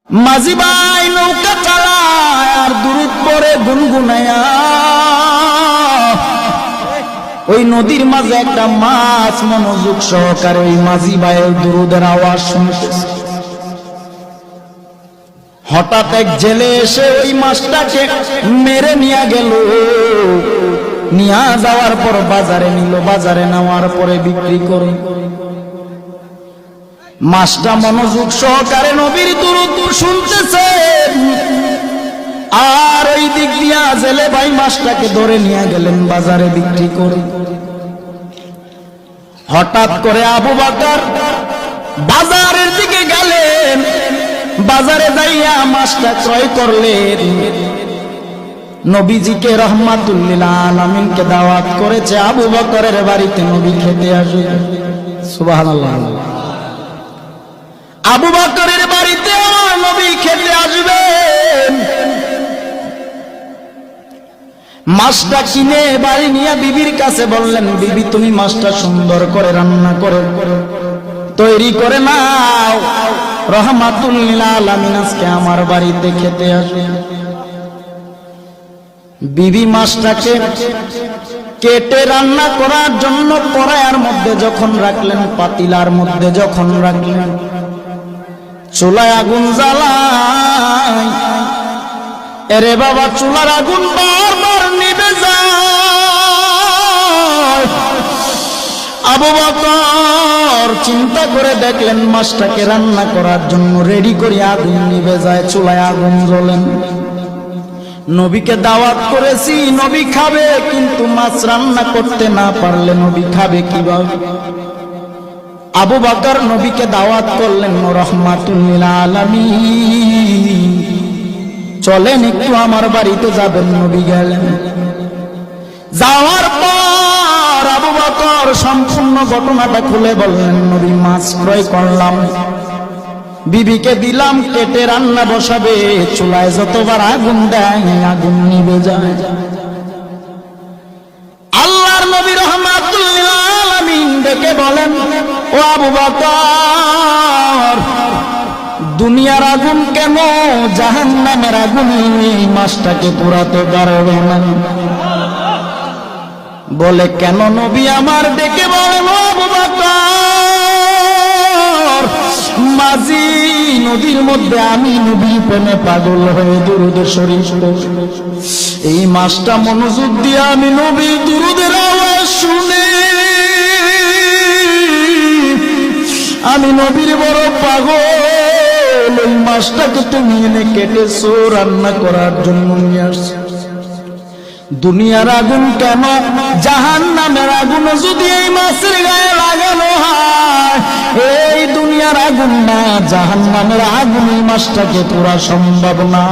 মাঝি ভাই নৌকা চালায় আর দুরুদ পড়ে গুনগুনায়া। ওই নদীর মাঝে একটা মাছ মনোযোগ সহকারে ওই মাঝি ভাইয়ের দুরুদের আওয়াজ শুনতেছে। হঠাৎ এক জেলে এসে ওই মাছটাকে মেরে নিয়ে গেল। নিয়ে যাওয়ার পর বাজারে নিল, বাজারে নেওয়ার পরে বিক্রি করে। মাছটা মনোযোগ সহকারে নবীর দুরূদ শুনতেছে, আর ওই দিক দিয়া জেলে ভাই মাছটাকে ধরে নিয়ে গেলেন বাজারে বিক্রি করে। হঠাৎ করে আবু বকর বাজারের দিকে গেলেন, বাজারে যাইয়া মাছটা ক্রয় করলেন। নবীজিকে রহমাতুল লিল আলামিনকে দাওয়াত করেছে আবু বকরের বাড়িতে নবী খেতে আসবে। সুবহানাল্লাহ। আবু বকরের বাড়িতে আমার নবী খেতে আসবেন। মাছটা কিনে বাড়ি নিয়ে বিবির কাছে বললেন, বিবি তুমি মাছটা সুন্দর করে রান্না করে তৈরি করে নাও, রহমাতুল লিল আলামিন আজকে আমার বাড়িতে খেতে আসবে। বিবি মাছটাকে কেটে রান্না করার জন্য কড়াইয়ের মধ্যে যখন রাখলেন, পাতিলার মধ্যে যখন রাখলেন, চুলায় আগুন জ্বালায়। এরে বাবা, চুলার আগুন বারবার নিভে যায়। আবু বকর চিন্তা করে দেখলেন মাছটাকে রান্না করার জন্য রেডি করে আগুন নিভে যায়, চুলায় আগুন জ্বলেন। নবীকে দাওয়াত করেছি, নবী খাবে, কিন্তু মাছ রান্না করতে না পারলে নবী খাবে কিভাবে? আবু বকর নবীকে দাওয়াত করলেন, রহমাতুল লিল আলামিন চলেন একটু আমার বাড়িতে যাবেন। নবী গেলেন। যাওয়ার পর আবু বকর সম্পূর্ণ ঘটনাটা খুলে বললেন, নবী মাছ ক্রয় করলাম, বিবিকে দিলাম, কেটে রান্না বসাবে, চুলায় যতবার আগুন দেয় আগুন নিভে যায়। আল্লাহর নবী রহমাতুল লিল আলামিন ডেকে বলেন, ও আবু বকর, দুনিয়ার আগুন কেন জাহান্নামের আগুন এই মাছটাকে পোড়াতে পারবে না? বলে কেন? নবী আমার ডেকে বলেন, ও আবু বকর, মাঝি নদীর মধ্যে আমি নবীর প্রেমে পাগল হয়ে দুরূদ শরীফ এই মাছটা মনোযোগ দিয়ে আমি নবীর দুরূদের আওয়াজ শুনে আমি নবীর বড় পাগল। ওই মাছটাকে তুমি এনে কেটেছো, রান্না করার জন্য নিয়ে আসছো। দুনিয়ার আগুন কেন জাহান্নামের আগুন যদি এই মাছের গায়ে লাগানো হয়, এই দুনিয়ার আগুন না জাহান্নামের আগুন এই মাছটাকে পুরা সম্ভব না।